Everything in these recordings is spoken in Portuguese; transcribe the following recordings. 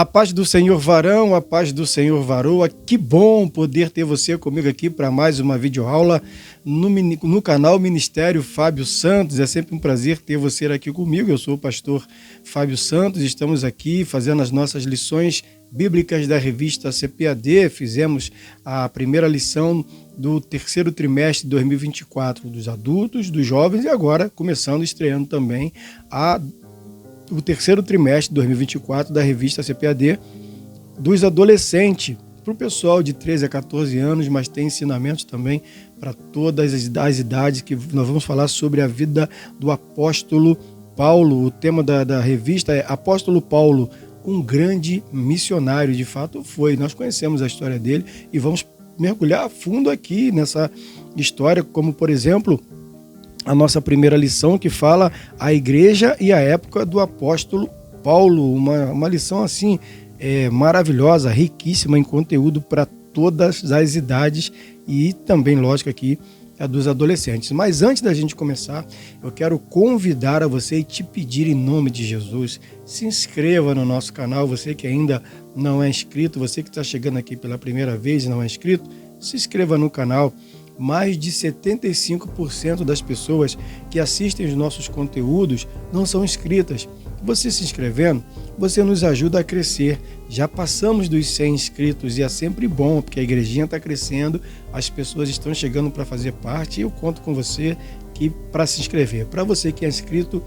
A paz do Senhor varão, a paz do Senhor varoa. Que bom poder ter você comigo aqui para mais uma videoaula no canal Ministério Fábio Santos. É sempre um prazer ter você aqui comigo. Eu sou o pastor Fábio Santos. Estamos aqui fazendo as nossas lições bíblicas da revista CPAD. Fizemos a primeira lição do terceiro trimestre de 2024 dos adultos, dos jovens e agora estreando também o terceiro trimestre de 2024 da revista CPAD dos adolescentes, para o pessoal de 13 a 14 anos, mas tem ensinamentos também para todas as idades, que nós vamos falar sobre a vida do apóstolo Paulo. O tema da revista é Apóstolo Paulo, um grande missionário. De fato foi, nós conhecemos a história dele e vamos mergulhar a fundo aqui nessa história, como por exemplo a nossa primeira lição, que fala a igreja e a época do apóstolo Paulo, uma lição assim maravilhosa, riquíssima em conteúdo para todas as idades e também, lógico, aqui a dos adolescentes. Mas antes da gente começar, eu quero convidar a você e te pedir em nome de Jesus, se inscreva no nosso canal, você que ainda não é inscrito, você que está chegando aqui pela primeira vez e não é inscrito, se inscreva no canal. Mais de 75% das pessoas que assistem os nossos conteúdos não são inscritas. Você se inscrevendo, você nos ajuda a crescer. Já passamos dos 100 inscritos e é sempre bom, porque a igrejinha está crescendo, as pessoas estão chegando para fazer parte e eu conto com você para se inscrever. Para você que é inscrito,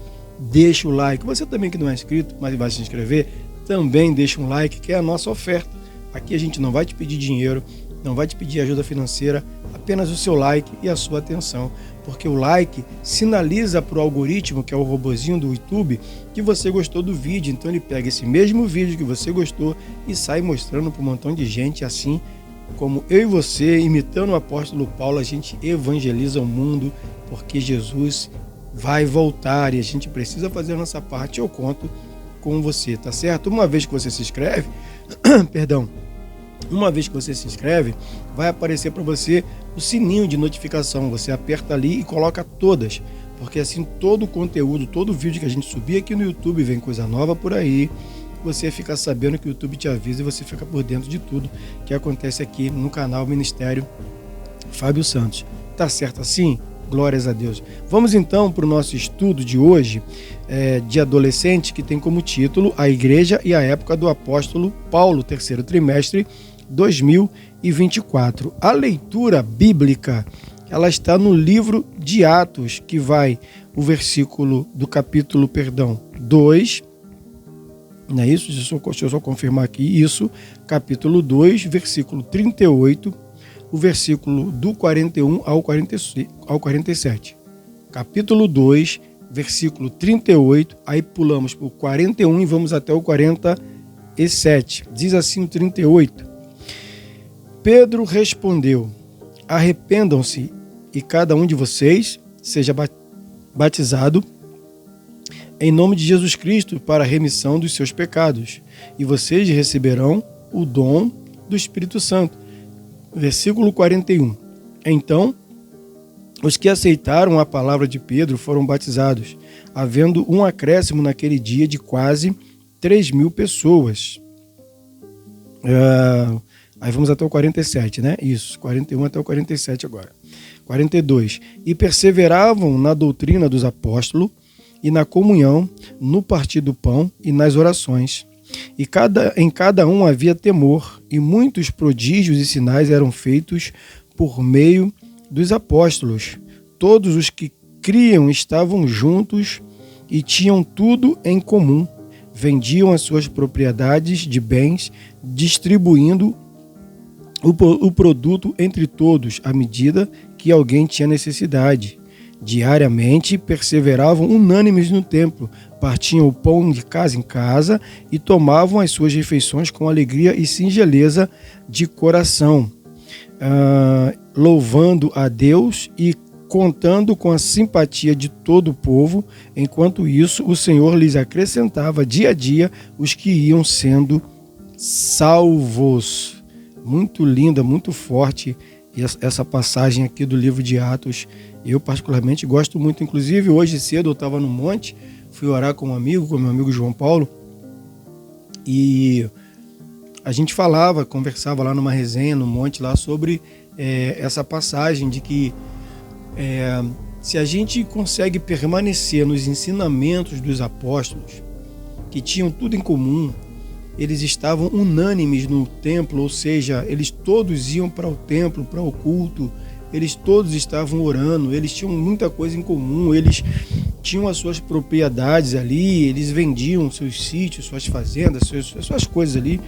deixa o like. Você também que não é inscrito, mas vai se inscrever, também deixa um like, que é a nossa oferta. Aqui a gente não vai te pedir dinheiro, não vai te pedir ajuda financeira, apenas o seu like e a sua atenção, porque o like sinaliza para o algoritmo, que é o robozinho do YouTube, que você gostou do vídeo. Então ele pega esse mesmo vídeo que você gostou e sai mostrando para um montão de gente. Assim como eu e você, imitando o apóstolo Paulo, a gente evangeliza o mundo, porque Jesus vai voltar e a gente precisa fazer a nossa parte. Eu conto com você, tá certo? Uma vez que você se inscreve, uma vez que você se inscreve, vai aparecer para você o sininho de notificação. Você aperta ali e coloca todas, porque assim todo o conteúdo, todo o vídeo que a gente subir aqui no YouTube, vem coisa nova por aí, você fica sabendo que o YouTube te avisa e você fica por dentro de tudo que acontece aqui no canal Ministério Fábio Santos. Tá certo assim? Glórias a Deus. Vamos então para o nosso estudo de hoje, de adolescente, que tem como título A Igreja e a Época do Apóstolo Paulo, terceiro trimestre 2024. A leitura bíblica, ela está no livro de Atos, que vai o versículo do capítulo 2, não é isso? Deixa eu só confirmar aqui, isso, capítulo 2, versículo 38, o versículo do 41 ao 47. Capítulo 2, versículo 38, aí pulamos para o 41 e vamos até o 47. Diz assim o 38. Pedro respondeu: arrependam-se e cada um de vocês seja batizado em nome de Jesus Cristo para a remissão dos seus pecados, e vocês receberão o dom do Espírito Santo. Versículo 41. Então, os que aceitaram a palavra de Pedro foram batizados, havendo um acréscimo naquele dia de quase 3.000 pessoas. Aí vamos até o 47, né? Isso, 41 até o 47 agora. 42. E perseveravam na doutrina dos apóstolos e na comunhão, no partir do pão e nas orações. E em cada um havia temor, e muitos prodígios e sinais eram feitos por meio dos apóstolos. Todos os que criam estavam juntos e tinham tudo em comum. Vendiam as suas propriedades de bens, distribuindo o produto entre todos, à medida que alguém tinha necessidade. Diariamente perseveravam unânimes no templo, partiam o pão de casa em casa e tomavam as suas refeições com alegria e singeleza de coração, louvando a Deus e contando com a simpatia de todo o povo. Enquanto isso, o Senhor lhes acrescentava dia a dia os que iam sendo salvos. Muito linda, muito forte essa passagem aqui do livro de Atos. Eu particularmente gosto muito. Inclusive hoje cedo eu estava no monte, fui orar com meu amigo João Paulo, e a gente conversava lá numa resenha, no monte lá, sobre essa passagem de que se a gente consegue permanecer nos ensinamentos dos apóstolos, que tinham tudo em comum, eles estavam unânimes no templo, ou seja, eles todos iam para o templo, para o culto, eles todos estavam orando, eles tinham muita coisa em comum, eles tinham as suas propriedades ali, eles vendiam seus sítios, suas fazendas, suas coisas ali,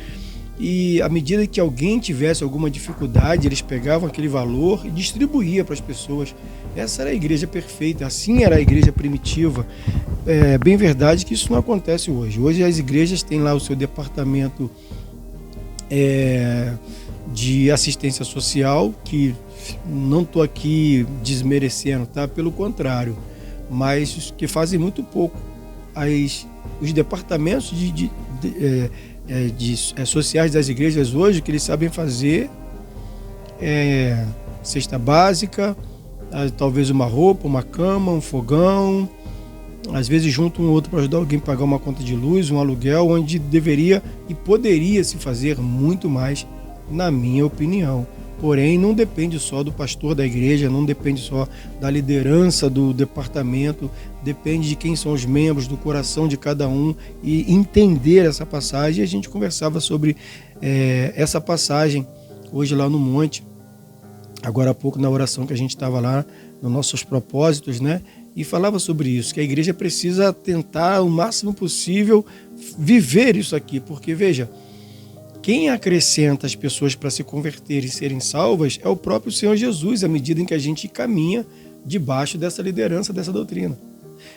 e à medida que alguém tivesse alguma dificuldade, eles pegavam aquele valor e distribuíam para as pessoas. Essa era a igreja perfeita, assim era a igreja primitiva. É bem verdade que isso não acontece hoje. Hoje as igrejas têm lá o seu departamento de assistência social, que não estou aqui desmerecendo, tá? Pelo contrário, mas que fazem muito pouco. Os departamentos sociais das igrejas hoje, o que eles sabem fazer cesta básica, talvez uma roupa, uma cama, um fogão, às vezes junto um outro para ajudar alguém a pagar uma conta de luz, um aluguel, onde deveria e poderia se fazer muito mais, na minha opinião. Porém, não depende só do pastor da igreja, não depende só da liderança do departamento, depende de quem são os membros, do coração de cada um, e entender essa passagem. A gente conversava sobre essa passagem hoje lá no monte, agora há pouco na oração que a gente estava lá, nos nossos propósitos, né? E falava sobre isso, que a igreja precisa tentar o máximo possível viver isso aqui, porque veja, quem acrescenta as pessoas para se converterem e serem salvas é o próprio Senhor Jesus, à medida em que a gente caminha debaixo dessa liderança, dessa doutrina.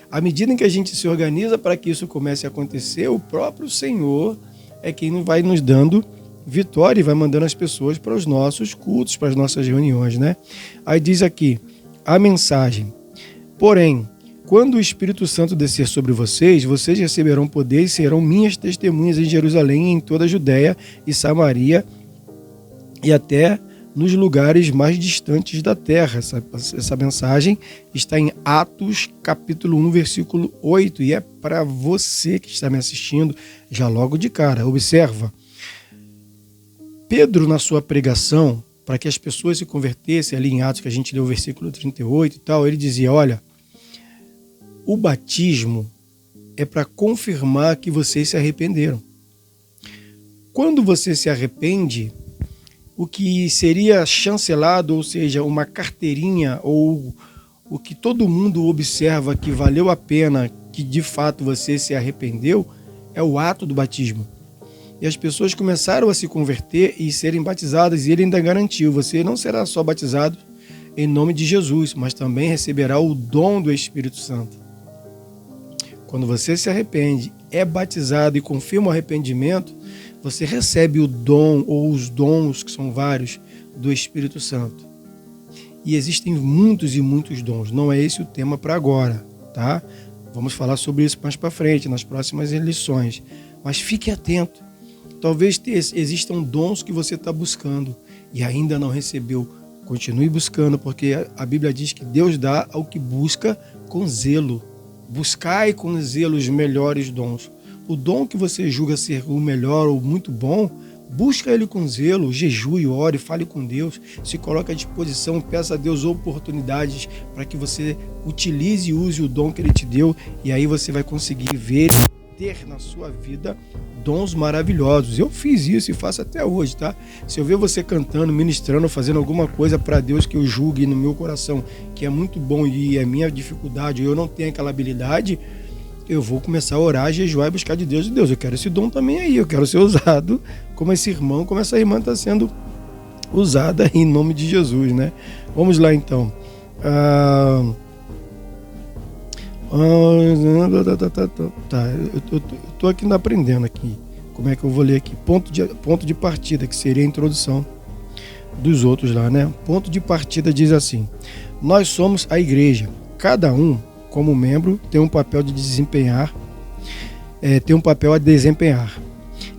À medida em que a gente se organiza para que isso comece a acontecer, o próprio Senhor é quem vai nos dando vitória e vai mandando as pessoas para os nossos cultos, para as nossas reuniões, né? Aí diz aqui, a mensagem: porém, quando o Espírito Santo descer sobre vocês, vocês receberão poder e serão minhas testemunhas em Jerusalém, em toda a Judéia e Samaria e até nos lugares mais distantes da terra. Essa mensagem está em Atos capítulo 1, versículo 8, e é para você que está me assistindo já logo de cara. Observa, Pedro, na sua pregação, para que as pessoas se convertessem, ali em Atos, que a gente leu o versículo 38 e tal, ele dizia, olha, o batismo é para confirmar que vocês se arrependeram. Quando você se arrepende, o que seria chancelado, ou seja, uma carteirinha, ou o que todo mundo observa que valeu a pena, que de fato você se arrependeu, é o ato do batismo. E as pessoas começaram a se converter e serem batizadas, e ele ainda garantiu, você não será só batizado em nome de Jesus, mas também receberá o dom do Espírito Santo. Quando você se arrepende, é batizado e confirma o arrependimento, você recebe o dom ou os dons, que são vários, do Espírito Santo. E existem muitos e muitos dons. Não é esse o tema para agora, tá? Vamos falar sobre isso mais para frente, nas próximas lições. Mas fique atento. Talvez existam dons que você está buscando e ainda não recebeu. Continue buscando, porque a Bíblia diz que Deus dá ao que busca com zelo. Buscai com zelo os melhores dons. O dom que você julga ser o melhor ou muito bom, busca ele com zelo, jejue, ore, fale com Deus, se coloque à disposição, peça a Deus oportunidades para que você utilize e use o dom que Ele te deu, e aí você vai conseguir ver e ter na sua vida dons maravilhosos. Eu fiz isso e faço até hoje, tá? Se eu ver você cantando, ministrando, fazendo alguma coisa para Deus que eu julgue no meu coração, que é muito bom e é minha dificuldade, eu não tenho aquela habilidade, eu vou começar a orar, jejuar e buscar de Deus. Eu quero esse dom também aí, eu quero ser usado como esse irmão, como essa irmã está sendo usada em nome de Jesus, né? Vamos lá então. Eu tô aqui aprendendo aqui. Como é que eu vou ler aqui? Ponto de partida, que seria a introdução dos outros lá, né? Ponto de partida diz assim: nós somos a igreja, cada um como membro tem um papel a desempenhar.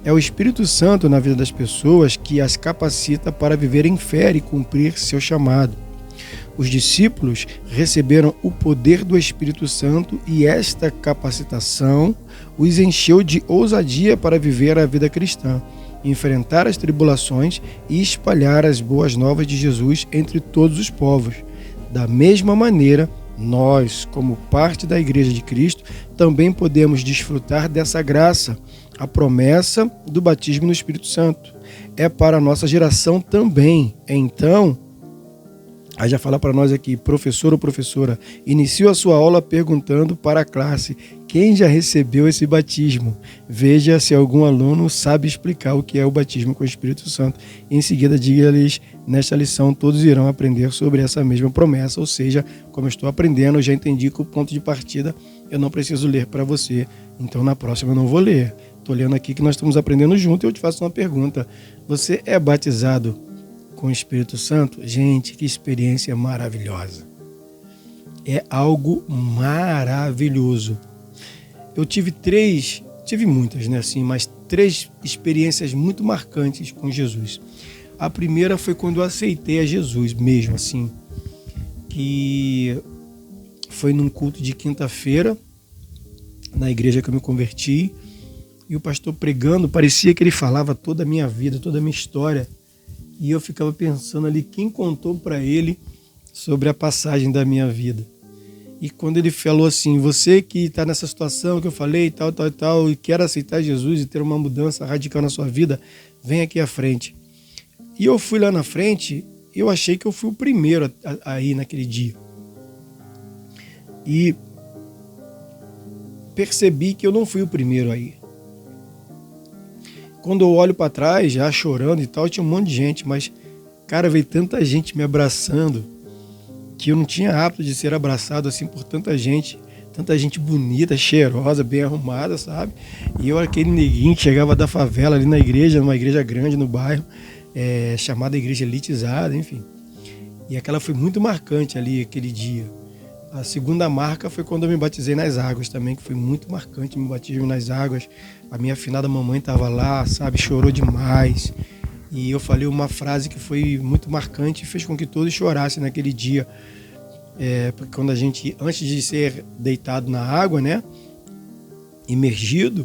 É o Espírito Santo na vida das pessoas que as capacita para viver em fé e cumprir seu chamado. Os discípulos receberam o poder do Espírito Santo e esta capacitação os encheu de ousadia para viver a vida cristã. enfrentar as tribulações e espalhar as boas novas de Jesus entre todos os povos. Da mesma maneira, nós, como parte da Igreja de Cristo, também podemos desfrutar dessa graça. A promessa do batismo no Espírito Santo é para a nossa geração também. Então, aí já fala para nós aqui, professor ou professora, inicie a sua aula perguntando para a classe quem já recebeu esse batismo. Veja se algum aluno sabe explicar o que é o batismo com o Espírito Santo. Em seguida, diga-lhes, nesta lição todos irão aprender sobre essa mesma promessa, ou seja, como eu estou aprendendo, eu já entendi que o ponto de partida eu não preciso ler para você, então na próxima eu não vou ler. Estou lendo aqui que nós estamos aprendendo junto e eu te faço uma pergunta. Você é batizado com o Espírito Santo? Gente, que experiência maravilhosa. É algo maravilhoso. Eu tive muitas, né, assim, mas 3 experiências muito marcantes com Jesus. A primeira foi quando eu aceitei a Jesus mesmo, assim, que foi num culto de quinta-feira, na igreja que eu me converti, e o pastor pregando, parecia que ele falava toda a minha vida, toda a minha história, e eu ficava pensando ali, quem contou para ele sobre a passagem da minha vida? E quando ele falou assim, você que está nessa situação que eu falei, tal, e quer aceitar Jesus e ter uma mudança radical na sua vida, vem aqui à frente. E eu fui lá na frente, eu achei que eu fui o primeiro a ir naquele dia. E percebi que eu não fui o primeiro a ir. Quando eu olho para trás, já chorando e tal, tinha um monte de gente, mas, cara, veio tanta gente me abraçando, que eu não tinha hábito de ser abraçado assim por tanta gente bonita, cheirosa, bem arrumada, sabe? E eu, aquele neguinho que chegava da favela ali na igreja, numa igreja grande no bairro, chamada Igreja Elitizada, enfim. E aquela foi muito marcante ali, aquele dia. A segunda marca foi quando eu me batizei nas águas também, que foi muito marcante, me batismo nas águas. A minha afinada mamãe estava lá, sabe? Chorou demais. E eu falei uma frase que foi muito marcante e fez com que todos chorassem naquele dia. Porque quando a gente, antes de ser deitado na água, né, imergido,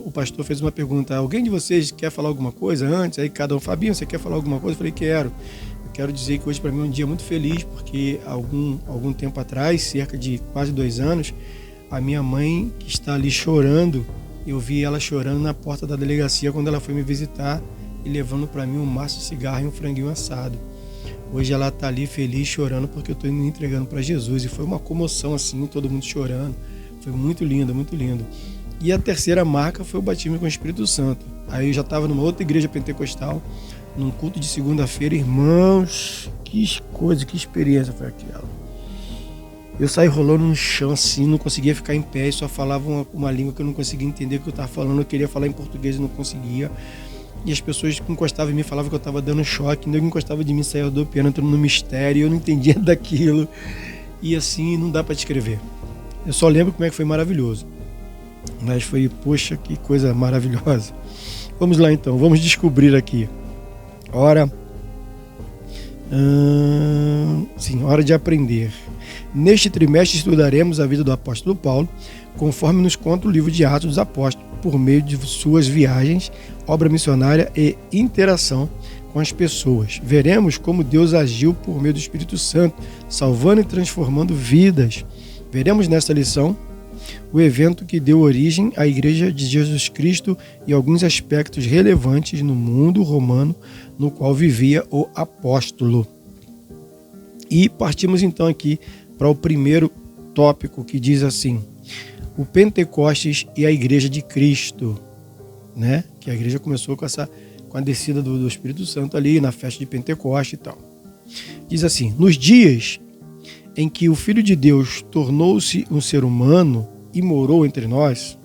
o pastor fez uma pergunta, alguém de vocês quer falar alguma coisa antes? Aí cada um, Fabinho, você quer falar alguma coisa? Eu falei, quero. Eu quero dizer que hoje para mim é um dia muito feliz, porque algum tempo atrás, cerca de quase 2 anos, a minha mãe, que está ali chorando, eu vi ela chorando na porta da delegacia quando ela foi me visitar, e levando para mim um maço de cigarro e um franguinho assado. Hoje ela está ali feliz, chorando, porque eu estou me entregando para Jesus. E foi uma comoção assim, todo mundo chorando. Foi muito lindo, muito lindo. E a terceira marca foi o batismo com o Espírito Santo. Aí eu já estava numa outra igreja pentecostal, num culto de segunda-feira. Irmãos, que coisa, que experiência foi aquela. Eu saí rolando no chão assim, não conseguia ficar em pé, só falava uma língua que eu não conseguia entender o que eu estava falando. Eu queria falar em português e não conseguia. E as pessoas que encostavam em mim falavam que eu estava dando choque, ninguém encostava de mim, saía do piano, entrando no mistério, eu não entendia daquilo. E assim, não dá para descrever. Eu só lembro como é que foi maravilhoso. Mas foi, poxa, que coisa maravilhosa. Vamos lá então, vamos descobrir aqui. Hora de aprender. Neste trimestre estudaremos a vida do apóstolo Paulo, conforme nos conta o livro de Atos dos Apóstolos, por meio de suas viagens, obra missionária e interação com as pessoas. Veremos como Deus agiu por meio do Espírito Santo, salvando e transformando vidas. Veremos nesta lição o evento que deu origem à Igreja de Jesus Cristo e alguns aspectos relevantes no mundo romano no qual vivia o apóstolo. E partimos então aqui para o primeiro tópico, que diz assim: o Pentecostes e a Igreja de Cristo, né? Que a igreja começou com a descida do Espírito Santo ali na festa de Pentecostes e tal. Diz assim: nos dias em que o Filho de Deus tornou-se um ser humano e morou entre nós,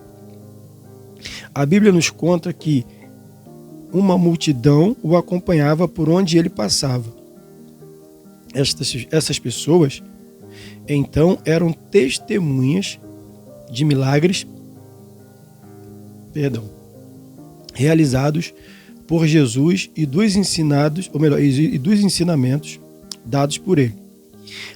a Bíblia nos conta que uma multidão o acompanhava por onde ele passava. Essas pessoas, então, eram testemunhas de milagres, realizados por Jesus e dos ensinamentos dados por ele.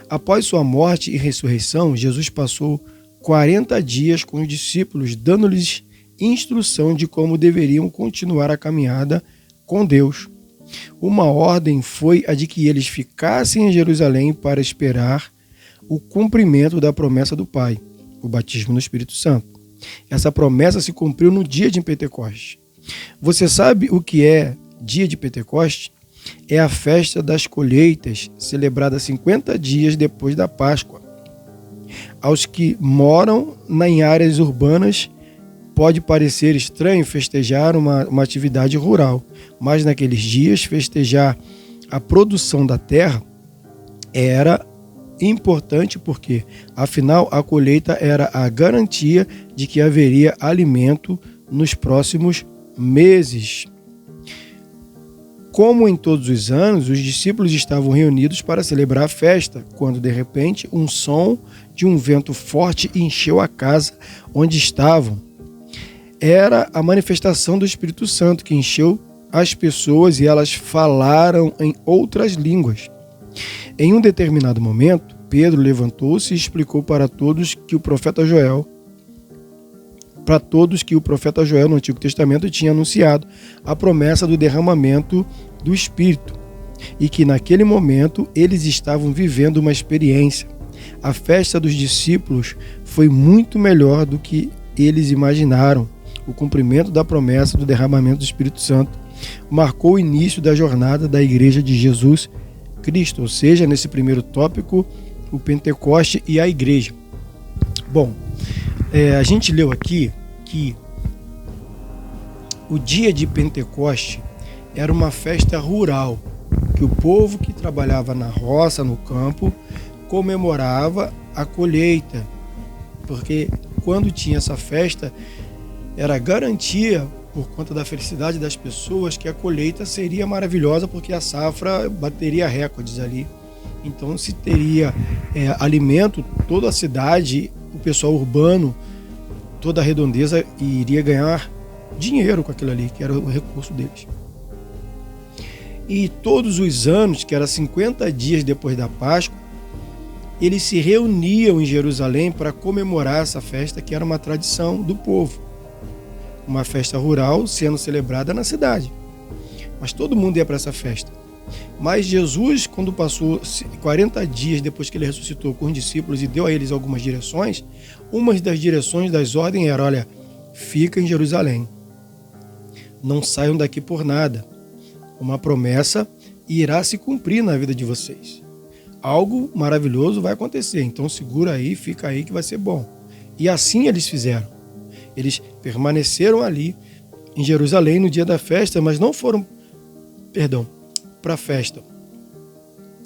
Após sua morte e ressurreição, Jesus passou 40 dias com os discípulos, dando-lhes instrução de como deveriam continuar a caminhada com Deus. Uma ordem foi a de que eles ficassem em Jerusalém para esperar o cumprimento da promessa do Pai, o batismo no Espírito Santo. Essa promessa se cumpriu no dia de Pentecostes. Você sabe o que é dia de Pentecostes? É a festa das colheitas, celebrada 50 dias depois da Páscoa. Aos que moram em áreas urbanas, pode parecer estranho festejar uma atividade rural, mas naqueles dias festejar a produção da terra era importante porque, afinal, a colheita era a garantia de que haveria alimento nos próximos meses. Como em todos os anos, os discípulos estavam reunidos para celebrar a festa, quando de repente um som de um vento forte encheu a casa onde estavam. Era a manifestação do Espírito Santo que encheu as pessoas e elas falaram em outras línguas. Em um determinado momento, Pedro levantou-se e explicou para todos que o profeta Joel no Antigo Testamento tinha anunciado a promessa do derramamento do Espírito e que naquele momento eles estavam vivendo uma experiência. A festa dos discípulos foi muito melhor do que eles imaginaram. O cumprimento da promessa do derramamento do Espírito Santo marcou o início da jornada da Igreja de Jesus Cristo, ou seja, nesse primeiro tópico, o Pentecoste e a Igreja. Bom, a gente leu aqui que o dia de Pentecoste era uma festa rural, que o povo que trabalhava na roça, no campo, comemorava a colheita, porque quando tinha essa festa, era garantia, por conta da felicidade das pessoas, que a colheita seria maravilhosa, porque a safra bateria recordes ali. Então se teria alimento, toda a cidade, o pessoal urbano, toda a redondeza iria ganhar dinheiro com aquilo ali, que era o recurso deles. E todos os anos, que era 50 dias depois da Páscoa, eles se reuniam em Jerusalém para comemorar essa festa, que era uma tradição do povo. Uma festa rural sendo celebrada na cidade. Mas todo mundo ia para essa festa. Mas Jesus, quando passou 40 dias depois que ele ressuscitou com os discípulos e deu a eles algumas direções, uma das direções das ordens era: olha, fica em Jerusalém. Não saiam daqui por nada. Uma promessa irá se cumprir na vida de vocês. Algo maravilhoso vai acontecer, então segura aí, fica aí que vai ser bom. E assim eles fizeram. Eles permaneceram ali em Jerusalém no dia da festa, mas não foram, para a festa.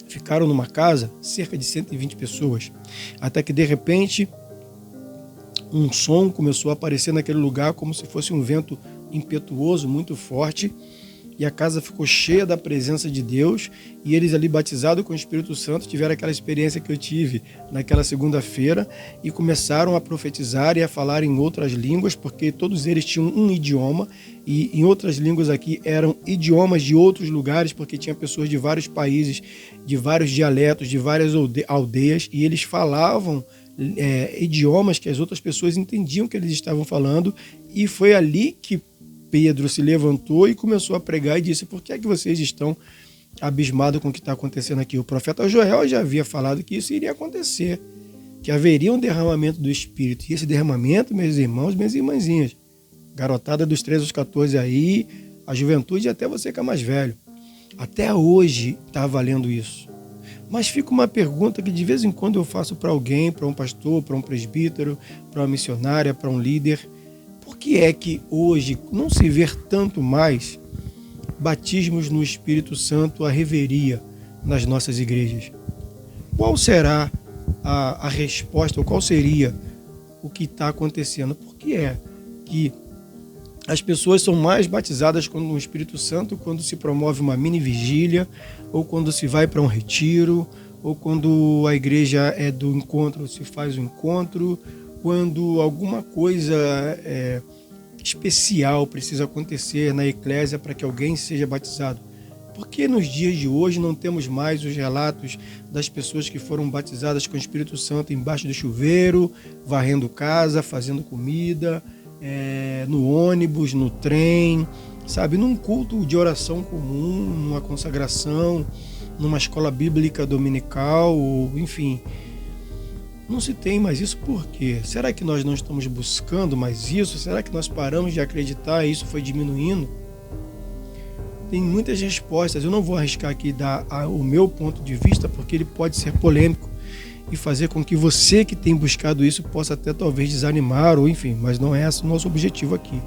Ficaram numa casa, cerca de 120 pessoas, até que de repente um som começou a aparecer naquele lugar como se fosse um vento impetuoso, muito forte, e a casa ficou cheia da presença de Deus, e eles ali batizados com o Espírito Santo tiveram aquela experiência que eu tive naquela segunda-feira e começaram a profetizar e a falar em outras línguas, porque todos eles tinham um idioma, e em outras línguas aqui eram idiomas de outros lugares, porque tinha pessoas de vários países, de vários dialetos, de várias aldeias, e eles falavam idiomas que as outras pessoas entendiam que eles estavam falando, e foi ali que Pedro se levantou e começou a pregar e disse: por que é que vocês estão abismados com o que está acontecendo aqui? O profeta Joel já havia falado que isso iria acontecer, que haveria um derramamento do Espírito. E esse derramamento, meus irmãos, minhas irmãzinhas, garotada dos 13 aos 14 aí, a juventude e até você que é mais velho, até hoje está valendo isso. Mas fica uma pergunta que de vez em quando eu faço para alguém, para um pastor, para um presbítero, para uma missionária, para um líder: por que é que hoje não se vê tanto mais batismos no Espírito Santo, a reveria nas nossas igrejas? Qual será a resposta, ou qual seria o que está acontecendo? Por que é que as pessoas são mais batizadas no Espírito Santo quando se promove uma mini vigília, ou quando se vai para um retiro, ou quando a igreja é do encontro, se faz o encontro, quando alguma coisa especial precisa acontecer na eclésia para que alguém seja batizado? Porque nos dias de hoje não temos mais os relatos das pessoas que foram batizadas com o Espírito Santo embaixo do chuveiro, varrendo casa, fazendo comida, no ônibus, no trem, sabe? Num culto de oração comum, numa consagração, numa escola bíblica dominical, enfim. Não se tem mais isso por quê? Será que nós não estamos buscando mais isso? Será que nós paramos de acreditar e isso foi diminuindo? Tem muitas respostas. Eu não vou arriscar aqui dar o meu ponto de vista, porque ele pode ser polêmico e fazer com que você que tem buscado isso possa até talvez desanimar, ou enfim, mas não é esse o nosso objetivo aqui.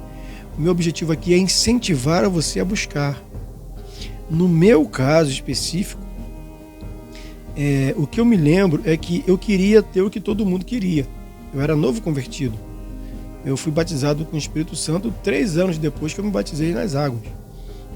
O meu objetivo aqui é incentivar a você a buscar. No meu caso específico, o que eu me lembro é que eu queria ter o que todo mundo queria. Eu era novo convertido. Eu fui batizado com o Espírito Santo 3 anos depois que eu me batizei nas águas.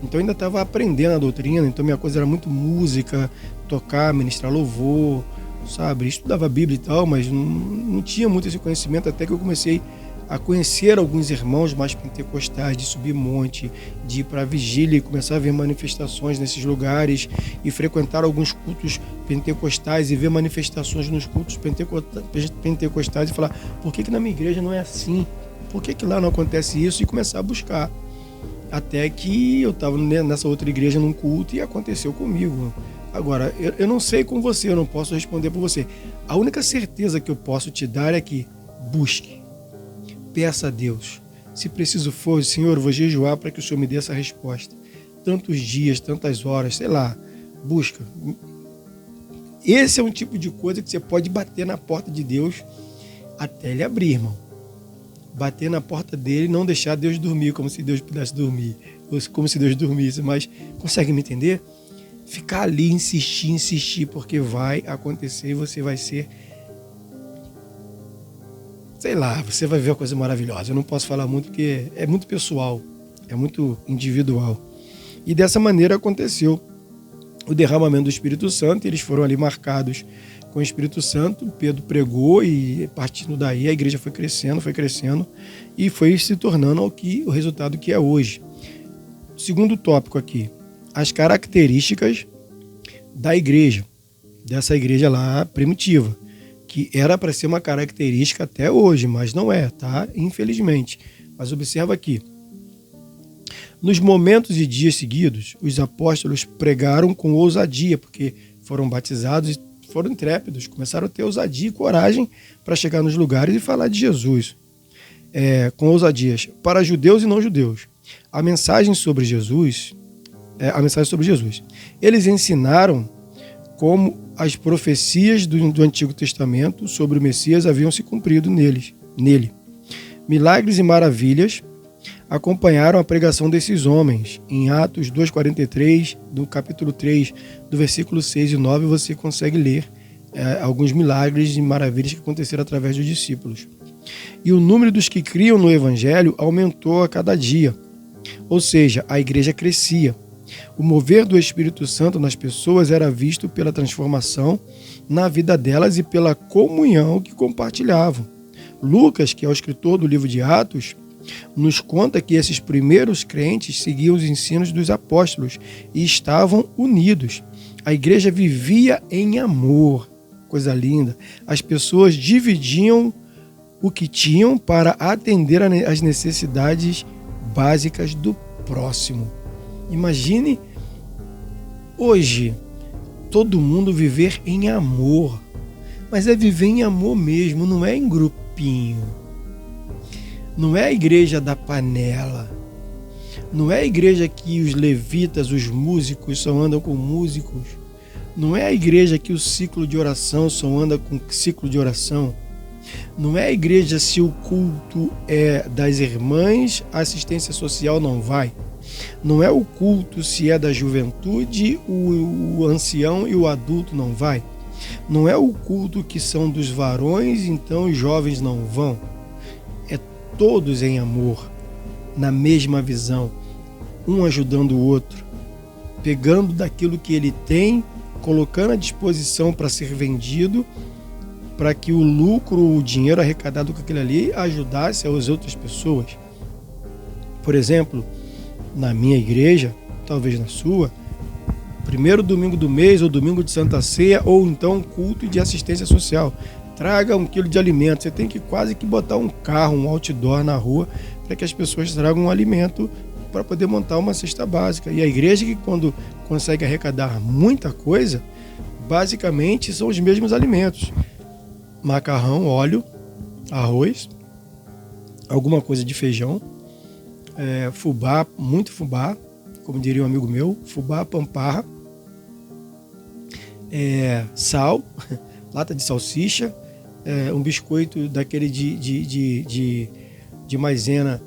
Então eu ainda estava aprendendo a doutrina, então minha coisa era muito música, tocar, ministrar louvor, sabe? Estudava a Bíblia e tal, mas não tinha muito esse conhecimento, até que eu comecei a conhecer alguns irmãos mais pentecostais, de subir monte, de ir para a vigília e começar a ver manifestações nesses lugares e frequentar alguns cultos pentecostais e ver manifestações nos cultos pentecostais e falar, por que na minha igreja não é assim? Por que lá não acontece isso? E começar a buscar. Até que eu estava nessa outra igreja num culto e aconteceu comigo. Agora, eu não sei com você, eu não posso responder por você. A única certeza que eu posso te dar é que busque. Peça a Deus. Se preciso for, Senhor, eu vou jejuar para que o Senhor me dê essa resposta. Tantos dias, tantas horas, sei lá, busca. Esse é um tipo de coisa que você pode bater na porta de Deus até ele abrir, irmão. Bater na porta dele e não deixar Deus dormir, como se Deus pudesse dormir, ou como se Deus dormisse, mas consegue me entender? Ficar ali, insistir, porque vai acontecer e você vai ser, sei lá, você vai ver uma coisa maravilhosa. Eu não posso falar muito porque é muito pessoal, é muito individual. E dessa maneira aconteceu o derramamento do Espírito Santo, eles foram ali marcados com o Espírito Santo. Pedro pregou e partindo daí a igreja foi crescendo e foi se tornando o resultado que é hoje. Segundo tópico aqui, as características da igreja, dessa igreja lá primitiva, que era para ser uma característica até hoje, mas não é, tá? Infelizmente. Mas observa aqui. Nos momentos e dias seguidos, os apóstolos pregaram com ousadia, porque foram batizados e foram intrépidos, começaram a ter ousadia e coragem para chegar nos lugares e falar de Jesus, com ousadias, para judeus e não judeus. A mensagem sobre Jesus. Eles ensinaram como as profecias do Antigo Testamento sobre o Messias haviam se cumprido nele. Milagres e maravilhas acompanharam a pregação desses homens. Em Atos 2,43, do capítulo 3, do versículo 6 e 9, você consegue ler alguns milagres e maravilhas que aconteceram através dos discípulos. E o número dos que criam no Evangelho aumentou a cada dia, ou seja, a igreja crescia. O mover do Espírito Santo nas pessoas era visto pela transformação na vida delas e pela comunhão que compartilhavam. Lucas, que é o escritor do livro de Atos, nos conta que esses primeiros crentes seguiam os ensinos dos apóstolos e estavam unidos. A igreja vivia em amor, coisa linda. As pessoas dividiam o que tinham para atender às necessidades básicas do próximo. Imagine hoje todo mundo viver em amor, mas é viver em amor mesmo, não é em grupinho. Não é a igreja da panela. Não é a igreja que os levitas, os músicos, só andam com músicos. Não é a igreja que o ciclo de oração só anda com ciclo de oração. Não é a igreja se o culto é das irmãs, a assistência social não vai. Não é o culto se é da juventude, o ancião e o adulto não vai. Não é o culto que são dos varões, então os jovens não vão. É todos em amor, na mesma visão, um ajudando o outro, pegando daquilo que ele tem, colocando à disposição para ser vendido, para que o lucro, o dinheiro arrecadado com aquilo ali ajudasse as outras pessoas. Por exemplo, na minha igreja, talvez na sua, primeiro domingo do mês ou domingo de Santa Ceia ou então culto de assistência social. traga 1 quilo de alimento. Você tem que quase que botar um carro, um outdoor na rua para que as pessoas tragam um alimento para poder montar uma cesta básica. E a igreja, que quando consegue arrecadar muita coisa, basicamente são os mesmos alimentos: macarrão, óleo, arroz, alguma coisa de feijão, fubá, muito fubá, como diria um amigo meu, fubá, pamparra, sal, lata de salsicha, um biscoito daquele de maisena,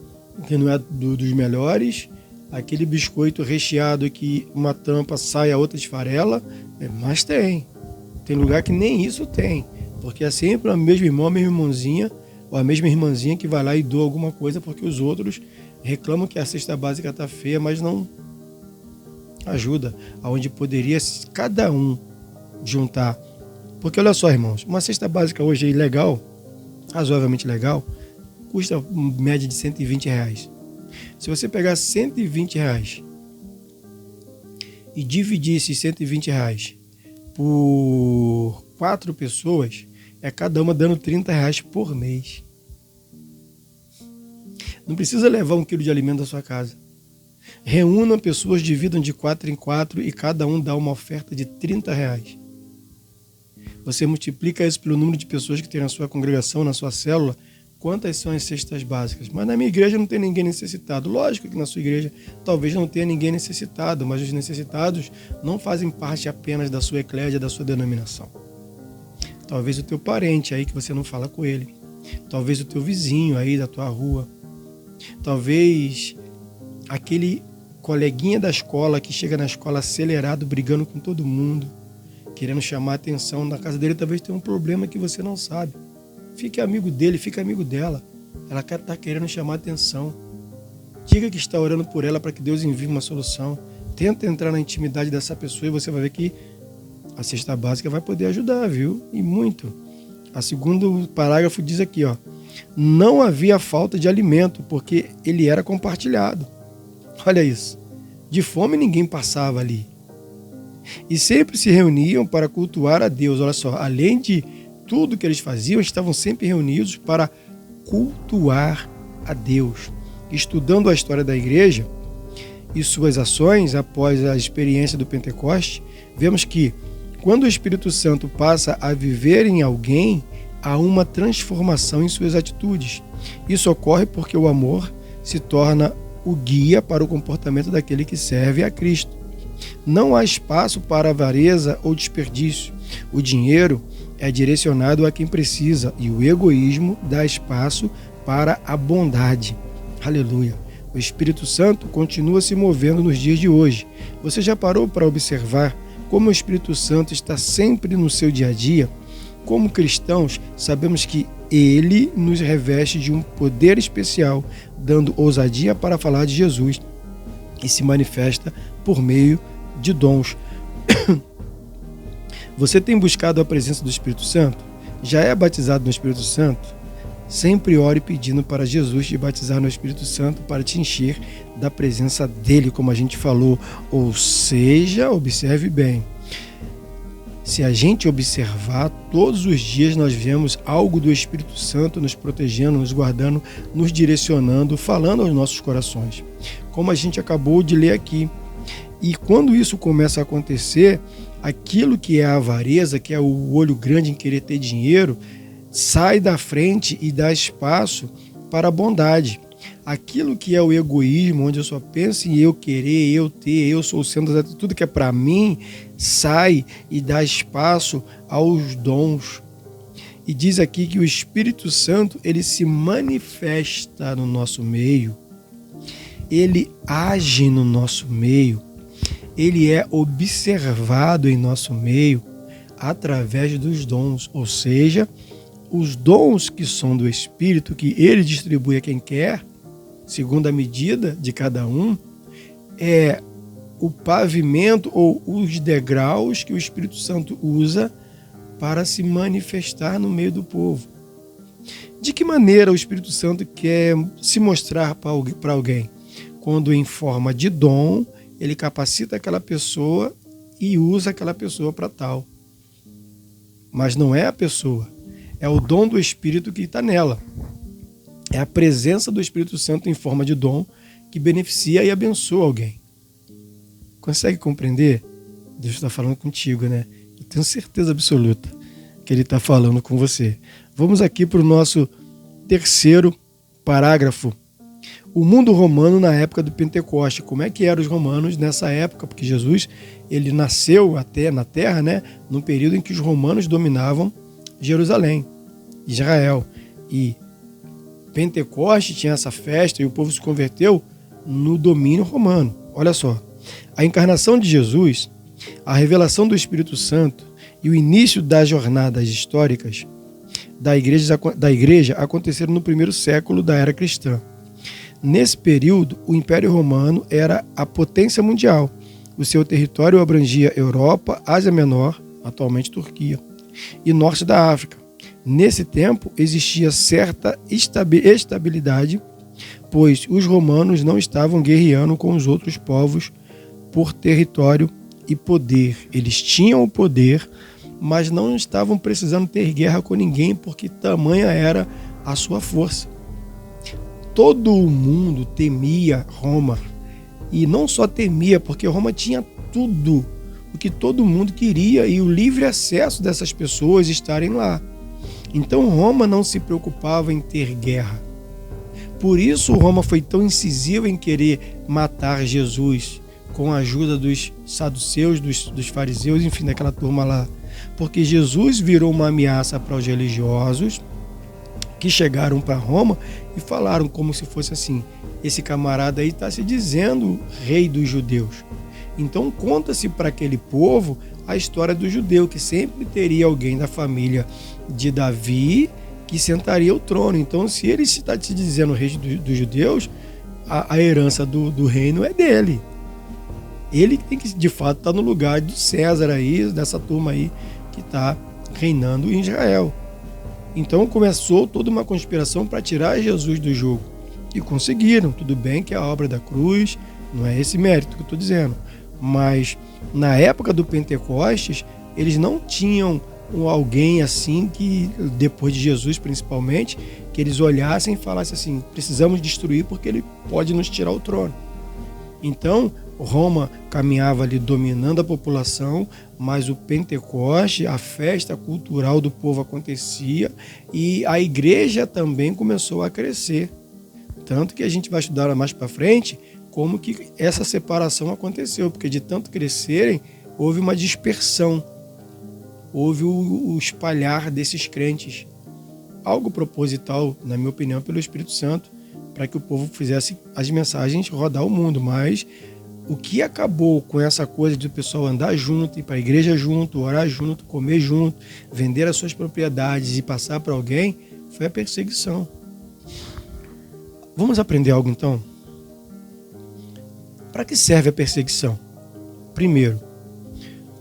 que não é dos melhores, aquele biscoito recheado que uma tampa sai, a outra esfarela, mas tem lugar que nem isso tem, porque é sempre o mesmo irmão, a mesma irmãzinha, ou a mesma irmãzinha que vai lá e doa alguma coisa, porque os outros reclamam que a cesta básica está feia, mas não ajuda, aonde poderia cada um juntar. Porque olha só, irmãos, uma cesta básica hoje aí legal, razoavelmente legal, custa média de R$120. Se você pegar R$120 e dividir esses R$120 por 4 pessoas, cada uma dando R$30 por mês. Não precisa levar 1 quilo de alimento da sua casa. Reúnam pessoas, dividam de 4 em 4 e cada um dá uma oferta de R$30. Você multiplica isso pelo número de pessoas que tem na sua congregação, na sua célula. Quantas são as cestas básicas? Mas na minha igreja não tem ninguém necessitado. Lógico que na sua igreja talvez não tenha ninguém necessitado, mas os necessitados não fazem parte apenas da sua eclésia, da sua denominação. Talvez o teu parente aí que você não fala com ele. Talvez o teu vizinho aí da tua rua. Talvez aquele coleguinha da escola que chega na escola acelerado, brigando com todo mundo, querendo chamar a atenção. Na casa dele talvez tenha um problema que você não sabe. Fique amigo dele, fique amigo dela. Ela está querendo chamar a atenção. Diga que está orando por ela para que Deus envie uma solução. Tenta entrar na intimidade dessa pessoa e você vai ver que a cesta básica vai poder ajudar, viu? E muito. O segundo parágrafo diz aqui, não havia falta de alimento, porque ele era compartilhado. Olha isso. De fome ninguém passava ali. E sempre se reuniam para cultuar a Deus. Olha só, além de tudo que eles faziam, estavam sempre reunidos para cultuar a Deus. Estudando a história da igreja e suas ações após a experiência do Pentecoste, vemos que quando o Espírito Santo passa a viver em alguém, há uma transformação em suas atitudes. Isso ocorre porque o amor se torna o guia para o comportamento daquele que serve a Cristo. Não há espaço para avareza ou desperdício. O dinheiro é direcionado a quem precisa e o egoísmo dá espaço para a bondade. Aleluia! O Espírito Santo continua se movendo nos dias de hoje. Você já parou para observar como o Espírito Santo está sempre no seu dia a dia? Como cristãos, sabemos que ele nos reveste de um poder especial, dando ousadia para falar de Jesus e se manifesta por meio de dons. Você tem buscado a presença do Espírito Santo? Já é batizado no Espírito Santo? Sempre ore pedindo para Jesus te batizar no Espírito Santo para te encher da presença dele, como a gente falou. Ou seja, observe bem. Se a gente observar, todos os dias nós vemos algo do Espírito Santo nos protegendo, nos guardando, nos direcionando, falando aos nossos corações. Como a gente acabou de ler aqui. E quando isso começa a acontecer, aquilo que é a avareza, que é o olho grande em querer ter dinheiro, sai da frente e dá espaço para a bondade. Aquilo que é o egoísmo, onde eu só penso em eu querer, eu ter, eu sou o centro de tudo que é para mim, sai e dá espaço aos dons. E diz aqui que o Espírito Santo, ele se manifesta no nosso meio, ele age no nosso meio, ele é observado em nosso meio através dos dons, ou seja, os dons que são do Espírito, que ele distribui a quem quer, segundo a medida de cada um, é o pavimento ou os degraus que o Espírito Santo usa para se manifestar no meio do povo. De que maneira o Espírito Santo quer se mostrar para alguém? Quando em forma de dom, ele capacita aquela pessoa e usa aquela pessoa para tal. Mas não é a pessoa. É o dom do Espírito que está nela. É a presença do Espírito Santo em forma de dom que beneficia e abençoa alguém. Consegue compreender? Deus está falando contigo, né? Eu tenho certeza absoluta que Ele está falando com você. Vamos aqui para o nosso terceiro parágrafo. O mundo romano na época do Pentecoste. Como é que eram os romanos nessa época? Porque Jesus, ele nasceu até na terra, né? Num período em que os romanos dominavam Jerusalém, Israel. E Pentecoste tinha essa festa e o povo se converteu no domínio romano. Olha só, a encarnação de Jesus, a revelação do Espírito Santo e o início das jornadas históricas da igreja aconteceram no primeiro século da era cristã. Nesse período, o Império Romano era a potência mundial. O seu território abrangia Europa, Ásia Menor, atualmente Turquia, e norte da África. Nesse tempo, existia certa estabilidade, pois os romanos não estavam guerreando com os outros povos por território e poder. Eles tinham o poder, mas não estavam precisando ter guerra com ninguém, porque tamanha era a sua força. Todo o mundo temia Roma, e não só temia, porque Roma tinha tudo o que todo mundo queria e o livre acesso dessas pessoas estarem lá. Então Roma não se preocupava em ter guerra. Por isso Roma foi tão incisiva em querer matar Jesus, com a ajuda dos saduceus, dos fariseus, enfim, daquela turma lá. Porque Jesus virou uma ameaça para os religiosos que chegaram para Roma e falaram como se fosse assim: esse camarada aí está se dizendo rei dos judeus. Então conta-se para aquele povo a história do judeu, que sempre teria alguém da família de Davi que sentaria o trono. Então, se ele está te dizendo rei dos judeus, a herança do reino é dele. Ele tem que, de fato, estar no lugar do César aí, dessa turma aí que está reinando em Israel. Então começou toda uma conspiração para tirar Jesus do jogo. E conseguiram. Tudo bem que a obra da cruz não é esse mérito que eu estou dizendo. Mas na época do Pentecostes, eles não tinham alguém assim que, depois de Jesus principalmente, que eles olhassem e falassem assim: precisamos destruir porque ele pode nos tirar o trono. Então Roma caminhava ali dominando a população, mas o Pentecoste, a festa cultural do povo acontecia e a igreja também começou a crescer. Tanto que a gente vai estudar mais para frente como que essa separação aconteceu, porque de tanto crescerem, houve uma dispersão, houve o espalhar desses crentes. Algo proposital, na minha opinião, pelo Espírito Santo, para que o povo fizesse as mensagens rodar o mundo, mas o que acabou com essa coisa de o pessoal andar junto, ir para a igreja junto, orar junto, comer junto, vender as suas propriedades e passar para alguém, foi a perseguição. Vamos aprender algo então? Para que serve a perseguição? Primeiro,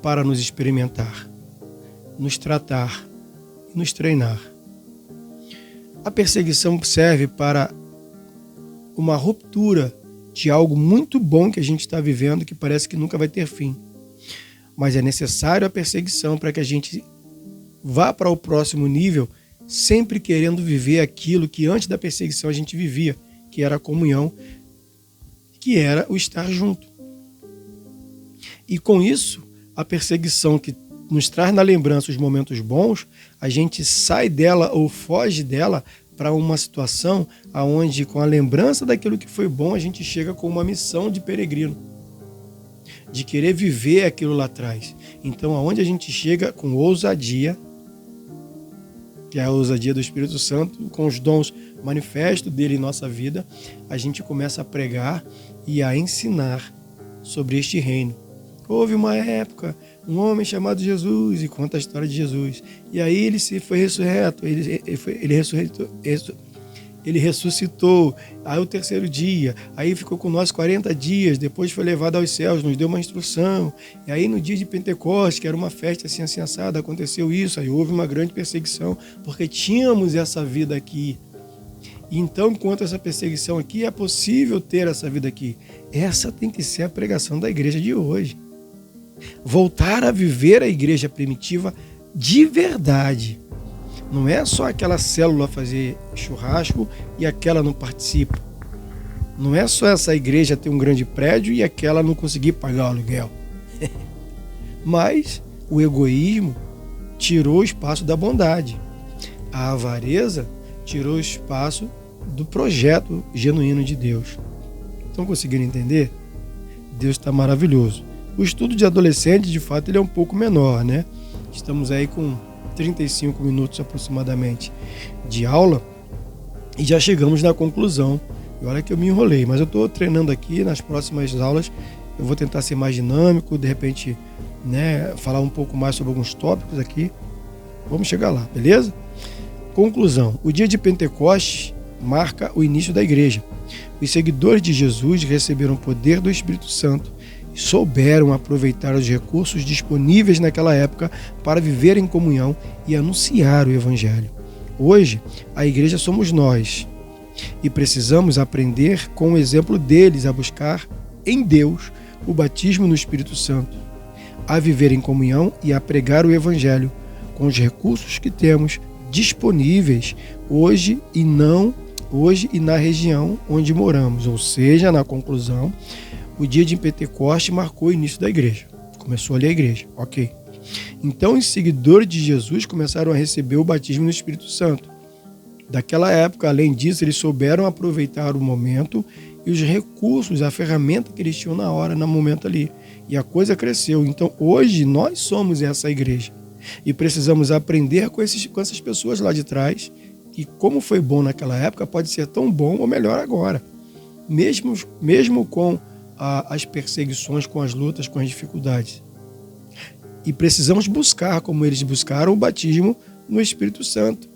para nos experimentar, nos tratar, nos treinar. A perseguição serve para uma ruptura de algo muito bom que a gente está vivendo, que parece que nunca vai ter fim. Mas é necessário a perseguição para que a gente vá para o próximo nível, sempre querendo viver aquilo que antes da perseguição a gente vivia, que era a comunhão, que era o estar junto. E com isso, a perseguição que nos traz na lembrança os momentos bons, a gente sai dela ou foge dela para uma situação onde, com a lembrança daquilo que foi bom, a gente chega com uma missão de peregrino, de querer viver aquilo lá atrás. Então, aonde a gente chega com ousadia, que é a ousadia do Espírito Santo, com os dons manifestos dele em nossa vida, a gente começa a pregar e a ensinar sobre este reino. Houve uma época, um homem chamado Jesus, e conta a história de Jesus. E aí ele foi ressurreto, ele ressuscitou, aí o terceiro dia, aí ficou com nós 40 dias, depois foi levado aos céus, nos deu uma instrução. E aí no dia de Pentecostes, que era uma festa assim assada, aconteceu isso, aí houve uma grande perseguição, porque tínhamos essa vida aqui. E então, enquanto essa perseguição aqui, é possível ter essa vida aqui. Essa tem que ser a pregação da igreja de hoje. Voltar a viver a igreja primitiva de verdade. Não é só aquela célula fazer churrasco e aquela não participa. Não é só essa igreja ter um grande prédio e aquela não conseguir pagar o aluguel. Mas o egoísmo tirou o espaço da bondade. A avareza tirou o espaço do projeto genuíno de Deus. Estão conseguindo entender? Deus está maravilhoso. O estudo de adolescente, de fato, ele é um pouco menor, né? Estamos aí com 35 minutos aproximadamente de aula e já chegamos na conclusão. E olha que eu me enrolei, mas eu estou treinando aqui. Nas próximas aulas eu vou tentar ser mais dinâmico, de repente, né, falar um pouco mais sobre alguns tópicos aqui. Vamos chegar lá, beleza? Conclusão. O dia de Pentecostes marca o início da igreja. Os seguidores de Jesus receberam o poder do Espírito Santo e souberam aproveitar os recursos disponíveis naquela época para viver em comunhão e anunciar o Evangelho. Hoje, a igreja somos nós e precisamos aprender com o exemplo deles a buscar em Deus o batismo no Espírito Santo, a viver em comunhão e a pregar o Evangelho com os recursos que temos disponíveis hoje e na região onde moramos. Ou seja, na conclusão, o dia de Pentecostes marcou o início da igreja. Começou ali a igreja, ok. Então os seguidores de Jesus começaram a receber o batismo no Espírito Santo. Daquela época, além disso, eles souberam aproveitar o momento e os recursos, a ferramenta que eles tinham na hora, no momento ali. E a coisa cresceu. Então hoje nós somos essa igreja. E precisamos aprender com essas pessoas lá de trás, que como foi bom naquela época, pode ser tão bom ou melhor agora. Mesmo com as perseguições, com as lutas, com as dificuldades. E precisamos buscar, como eles buscaram, o batismo no Espírito Santo.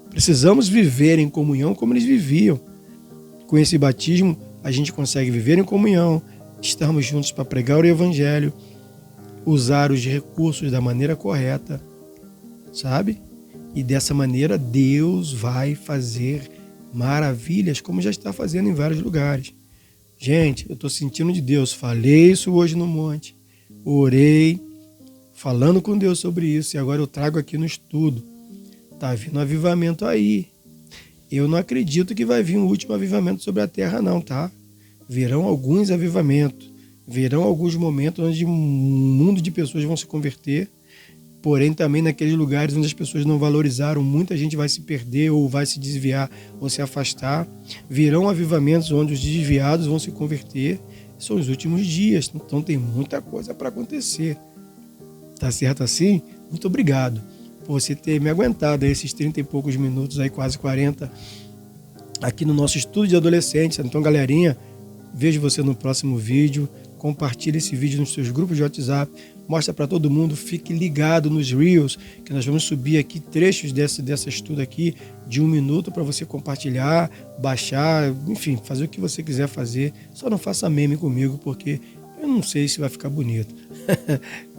Precisamos viver em comunhão como eles viviam. Com esse batismo, a gente consegue viver em comunhão, estarmos juntos para pregar o Evangelho, usar os recursos da maneira correta, sabe? E dessa maneira Deus vai fazer maravilhas, como já está fazendo em vários lugares. Gente, eu estou sentindo de Deus. Falei isso hoje no monte, orei, falando com Deus sobre isso, e agora eu trago aqui no estudo. Está vindo um avivamento aí. Eu não acredito que vai vir um último avivamento sobre a terra não, tá? Virão alguns avivamentos. Virão alguns momentos onde um mundo de pessoas vão se converter, porém também naqueles lugares onde as pessoas não valorizaram, muita gente vai se perder ou vai se desviar ou se afastar. Virão avivamentos onde os desviados vão se converter. São os últimos dias, então tem muita coisa para acontecer. Tá certo assim? Muito obrigado por você ter me aguentado esses 30 e poucos minutos, aí quase 40, aqui no nosso estudo de adolescentes. Então, galerinha, vejo você no próximo vídeo. Compartilhe esse vídeo nos seus grupos de WhatsApp, mostra para todo mundo, fique ligado nos Reels, que nós vamos subir aqui trechos dessa estudo aqui de 1 minuto para você compartilhar, baixar, enfim, fazer o que você quiser fazer. Só não faça meme comigo, porque eu não sei se vai ficar bonito.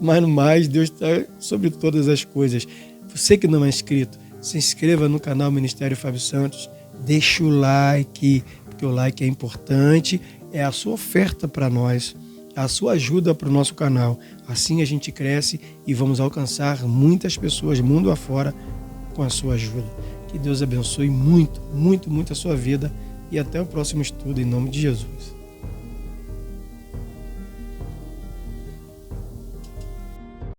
Mas no mais, Deus está sobre todas as coisas. Você que não é inscrito, se inscreva no canal Ministério Fábio Santos, deixa o like, porque o like é importante, é a sua oferta para nós, a sua ajuda para o nosso canal. Assim a gente cresce e vamos alcançar muitas pessoas mundo afora com a sua ajuda. Que Deus abençoe muito, muito, muito a sua vida e até o próximo estudo em nome de Jesus.